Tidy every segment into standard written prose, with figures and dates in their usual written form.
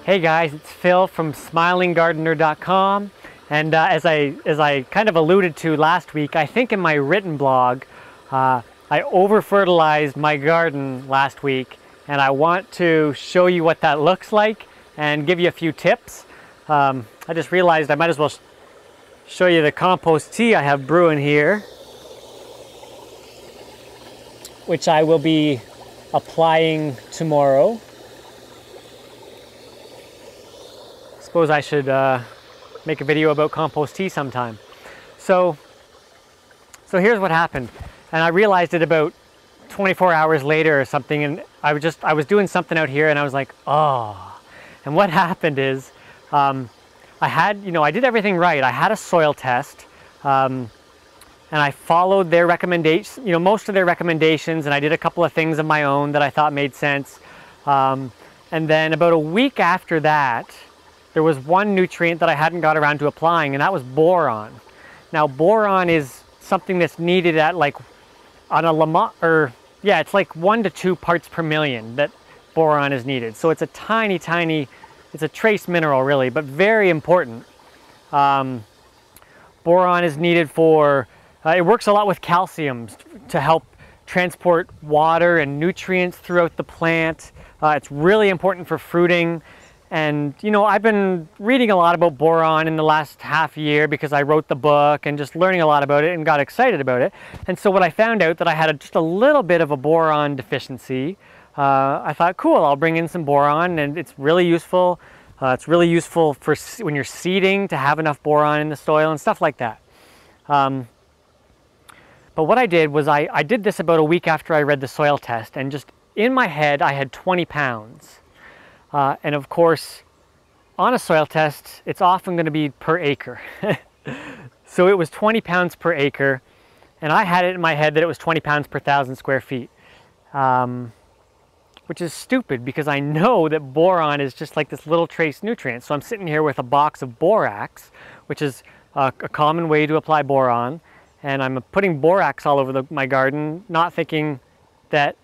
Hey guys, it's Phil from smilinggardener.com, and as I kind of alluded to last week, I think in my written blog, I over-fertilized my garden last week, and I want to show you what that looks like and give you a few tips. I just realized I might as well show you the compost tea I have brewing here, which I will be applying tomorrow. Suppose I should make a video about compost tea sometime. So here's what happened, and I realized it about 24 hours later or something, and I was doing something out here and I was like, oh. And what happened is I did everything right. I had a soil test, and I followed their recommendations, most of their recommendations, and I did a couple of things of my own that I thought made sense. And then about a week after that, there was one nutrient that I hadn't got around to applying, and that was boron. Now, boron is something that's needed at it's like 1 to 2 parts per million that boron is needed. So it's a tiny, it's a trace mineral really, but very important. Boron is needed for, it works a lot with calcium to help transport water and nutrients throughout the plant. It's really important for fruiting. And I've been reading a lot about boron in the last half year because I wrote the book and just learning a lot about it and got excited about it. And so when I found out that I had just a little bit of a boron deficiency, I thought, cool, I'll bring in some boron, and it's really useful. It's really useful for when you're seeding to have enough boron in the soil and stuff like that. But what I did was I did this about a week after I read the soil test, and just in my head I had 20 pounds. And of course, on a soil test, it's often going to be per acre. So it was 20 pounds per acre, and I had it in my head that it was 20 pounds per 1,000 square feet, which is stupid because I know that boron is just like this little trace nutrient. So I'm sitting here with a box of borax, which is a common way to apply boron, and I'm putting borax all over my garden, not thinking that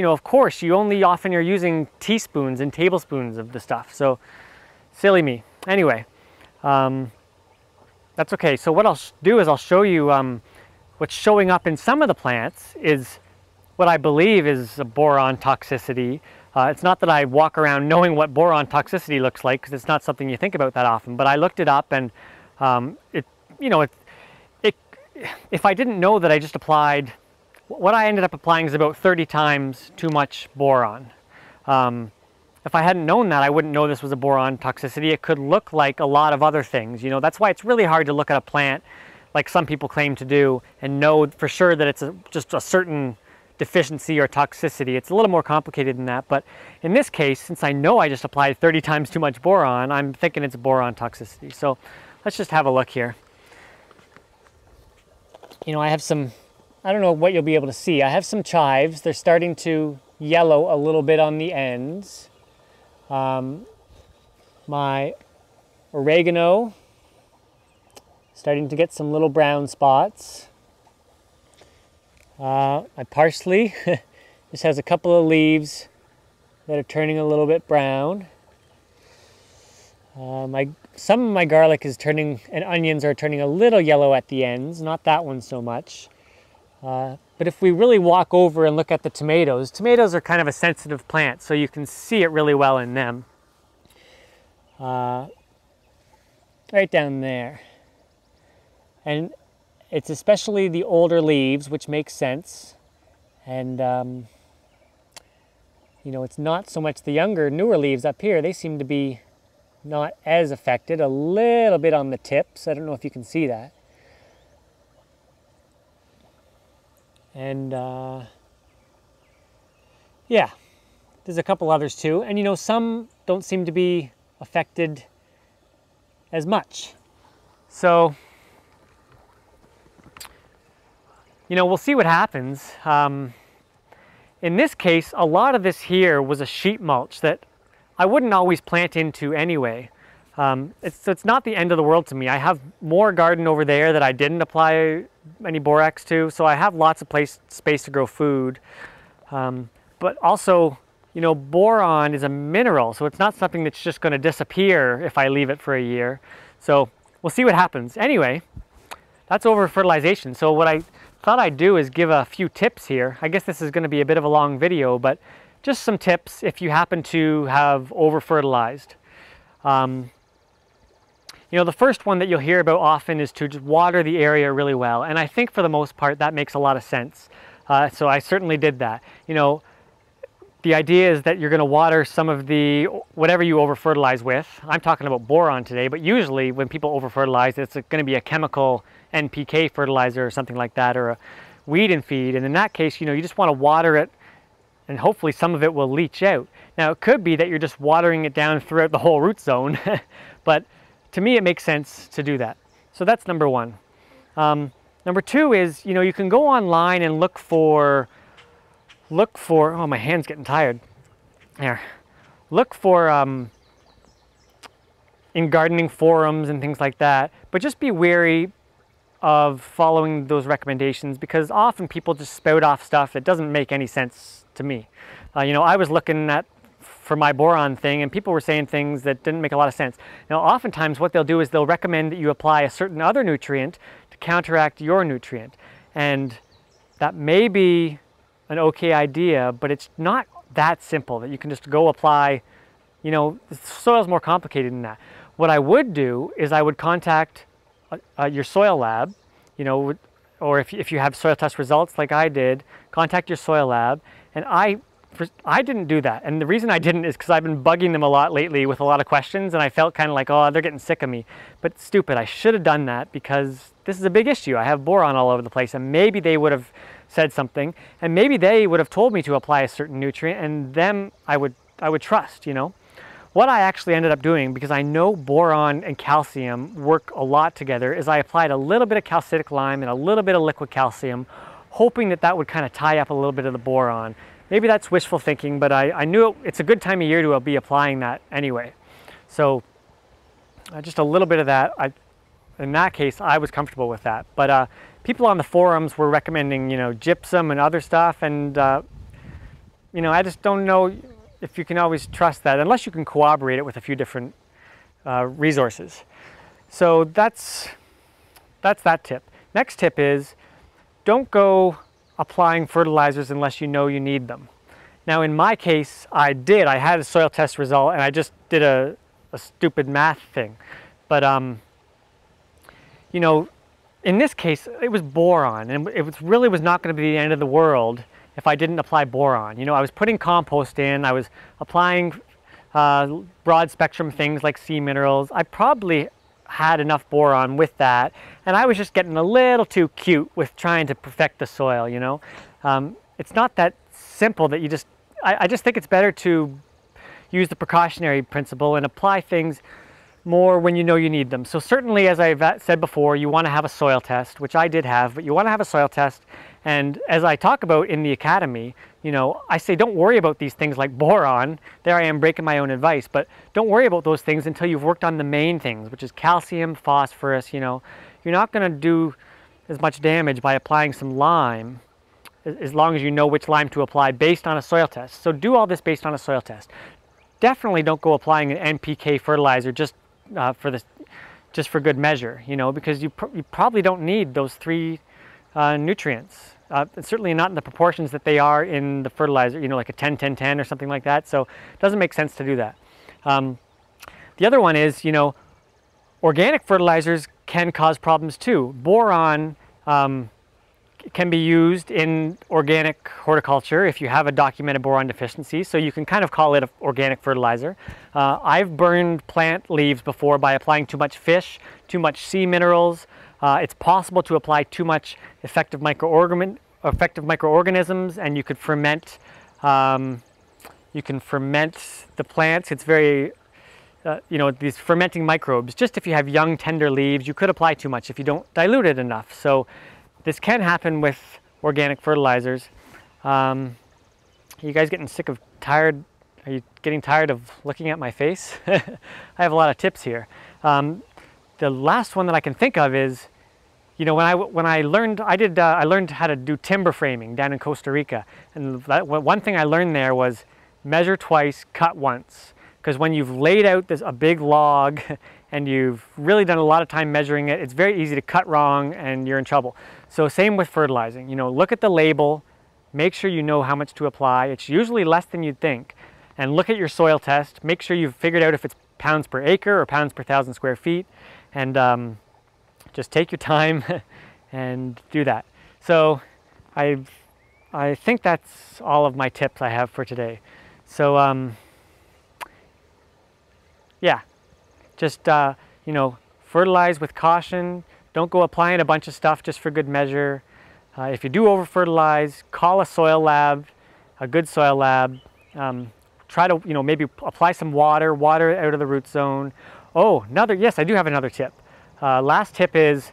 of course, you only often are using teaspoons and tablespoons of the stuff. So, silly me. Anyway, that's okay. So what I'll do is I'll show you what's showing up in some of the plants is what I believe is a boron toxicity. It's not that I walk around knowing what boron toxicity looks like, because it's not something you think about that often. But I looked it up, and if I didn't know that I just applied, what I ended up applying is about 30 times too much boron. If I hadn't known that, I wouldn't know this was a boron toxicity. It could look like a lot of other things. That's why it's really hard to look at a plant, like some people claim to do, and know for sure that it's just a certain deficiency or toxicity. It's a little more complicated than that. But in this case, since I know I just applied 30 times too much boron, I'm thinking it's a boron toxicity. So let's just have a look here. I have some, I don't know what you'll be able to see. I have some chives. They're starting to yellow a little bit on the ends. My oregano, starting to get some little brown spots. My parsley just has a couple of leaves that are turning a little bit brown. Some of my garlic is turning, and onions are turning a little yellow at the ends, not that one so much. But if we really walk over and look at the tomatoes, tomatoes are kind of a sensitive plant, so you can see it really well in them. Right down there. And it's especially the older leaves, which makes sense. And, it's not so much the younger, newer leaves up here. They seem to be not as affected, a little bit on the tips. I don't know if you can see that. And yeah, there's a couple others too. And some don't seem to be affected as much. So, we'll see what happens. In this case, a lot of this here was a sheet mulch that I wouldn't always plant into anyway. It's not the end of the world to me. I have more garden over there that I didn't apply any borax to, so I have lots of space to grow food. But also, you know, boron is a mineral, so it's not something that's just going to disappear if I leave it for a year. So we'll see what happens. Anyway, that's over-fertilization. So what I thought I'd do is give a few tips here. I guess this is going to be a bit of a long video, but just some tips if you happen to have over-fertilized. You know, the first one that you'll hear about often is to just water the area really well. And I think for the most part, that makes a lot of sense. So I certainly did that. You know, the idea is that you're going to water some of the, whatever you over-fertilize with. I'm talking about boron today, but usually when people over-fertilize, it's going to be a chemical NPK fertilizer or something like that, or a weed and feed. And in that case, you know, you just want to water it and hopefully some of it will leach out. Now, it could be that you're just watering it down throughout the whole root zone, but to me, it makes sense to do that. So that's number one. Number two is, you know, you can go online and look for, oh, my hand's getting tired. There. Look for, in gardening forums and things like that, but just be wary of following those recommendations because often people just spout off stuff that doesn't make any sense to me. You know, I was looking at for my boron thing and people were saying things that didn't make a lot of sense. Now, oftentimes what they'll do is they'll recommend that you apply a certain other nutrient to counteract your nutrient. And that may be an okay idea, but it's not that simple that you can just go apply, you know, the soil's more complicated than that. What I would do is I would contact your soil lab, you know, or if you have soil test results like I did, contact your soil lab. And I didn't do that. And the reason I didn't is because I've been bugging them a lot lately with a lot of questions and I felt kind of like, oh, they're getting sick of me. But stupid, I should have done that because this is a big issue. I have boron all over the place and maybe they would have said something and maybe they would have told me to apply a certain nutrient and them I would trust, you know. What I actually ended up doing, because I know boron and calcium work a lot together, is I applied a little bit of calcitic lime and a little bit of liquid calcium, hoping that that would kind of tie up a little bit of the boron. Maybe that's wishful thinking, but I knew it's a good time of year to be applying that anyway. So just a little bit of that. In that case, I was comfortable with that. But people on the forums were recommending, you know, gypsum and other stuff. And, you know, I just don't know if you can always trust that unless you can corroborate it with a few different resources. So that's that tip. Next tip is don't go applying fertilizers unless you know you need them. Now in my case, I had a soil test result and I just did a stupid math thing. But you know, in this case, it was boron and it really was not going to be the end of the world if I didn't apply boron. You know, I was putting compost in, I was applying broad spectrum things like sea minerals. I probably had enough boron with that, and I was just getting a little too cute with trying to perfect the soil, you know. It's not that simple that you just, I just think it's better to use the precautionary principle and apply things more when you know you need them. So certainly, as I've said before, you want to have a soil test, which I did have, but you want to have a soil test. And as I talk about in the academy, you know, I say don't worry about these things like boron. There I am breaking my own advice, but don't worry about those things until you've worked on the main things, which is calcium, phosphorus. You know, you're not going to do as much damage by applying some lime as long as you know which lime to apply based on a soil test. So do all this based on a soil test. Definitely don't go applying an NPK fertilizer just for good measure, you know, because you probably don't need those three nutrients. Certainly not in the proportions that they are in the fertilizer, you know, like a 10-10-10 or something like that. So it doesn't make sense to do that. The other one is, you know, organic fertilizers can cause problems too. Boron can be used in organic horticulture if you have a documented boron deficiency, so you can kind of call it an organic fertilizer. I've burned plant leaves before by applying too much fish, too much sea minerals. It's possible to apply too much effective microorganisms, and you could ferment. You can ferment the plants. It's very, you know, these fermenting microbes. Just if you have young, tender leaves, you could apply too much if you don't dilute it enough. So this can happen with organic fertilizers. Are you guys getting tired? Are you getting tired of looking at my face? I have a lot of tips here. The last one that I can think of is, you know, when I learned, I learned how to do timber framing down in Costa Rica, and one thing I learned there was measure twice, cut once. Because when you've laid out a big log and you've really done a lot of time measuring it, it's very easy to cut wrong and you're in trouble. So same with fertilizing. You know, look at the label, make sure you know how much to apply. It's usually less than you'd think. And look at your soil test. Make sure you've figured out if it's pounds per acre or pounds per 1,000 square feet. And just take your time and do that. So I think that's all of my tips I have for today. So yeah, just you know, fertilize with caution. Don't go applying a bunch of stuff just for good measure. If you do over fertilize, call a soil lab, a good soil lab. Try to, you know, maybe apply some water out of the root zone. Oh, yes, I do have another tip. Last tip is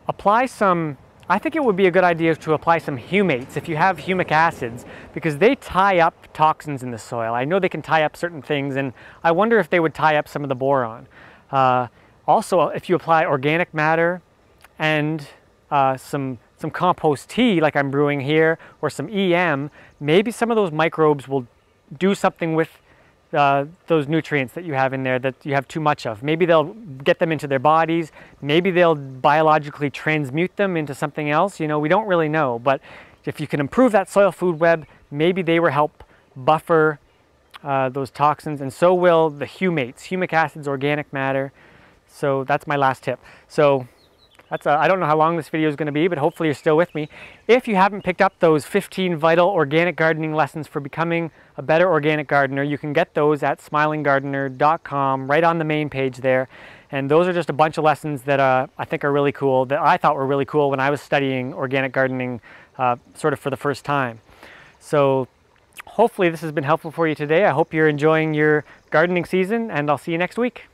apply some, I think it would be a good idea to apply some humates if you have humic acids, because they tie up toxins in the soil. I know they can tie up certain things, and I wonder if they would tie up some of the boron. Also, if you apply organic matter and some compost tea like I'm brewing here, or some EM, maybe some of those microbes will do something with those nutrients that you have in there that you have too much of. Maybe they'll get them into their bodies. Maybe they'll biologically transmute them into something else. You know, we don't really know. But if you can improve that soil food web, maybe they will help buffer those toxins, and so will the humates, humic acids, organic matter. So that's my last tip. So that's I don't know how long this video is going to be, but hopefully you're still with me. If you haven't picked up those 15 vital organic gardening lessons for becoming a better organic gardener, you can get those at smilinggardener.com, right on the main page there. And those are just a bunch of lessons that I think are really cool, that I thought were really cool when I was studying organic gardening sort of for the first time. So hopefully this has been helpful for you today. I hope you're enjoying your gardening season, and I'll see you next week.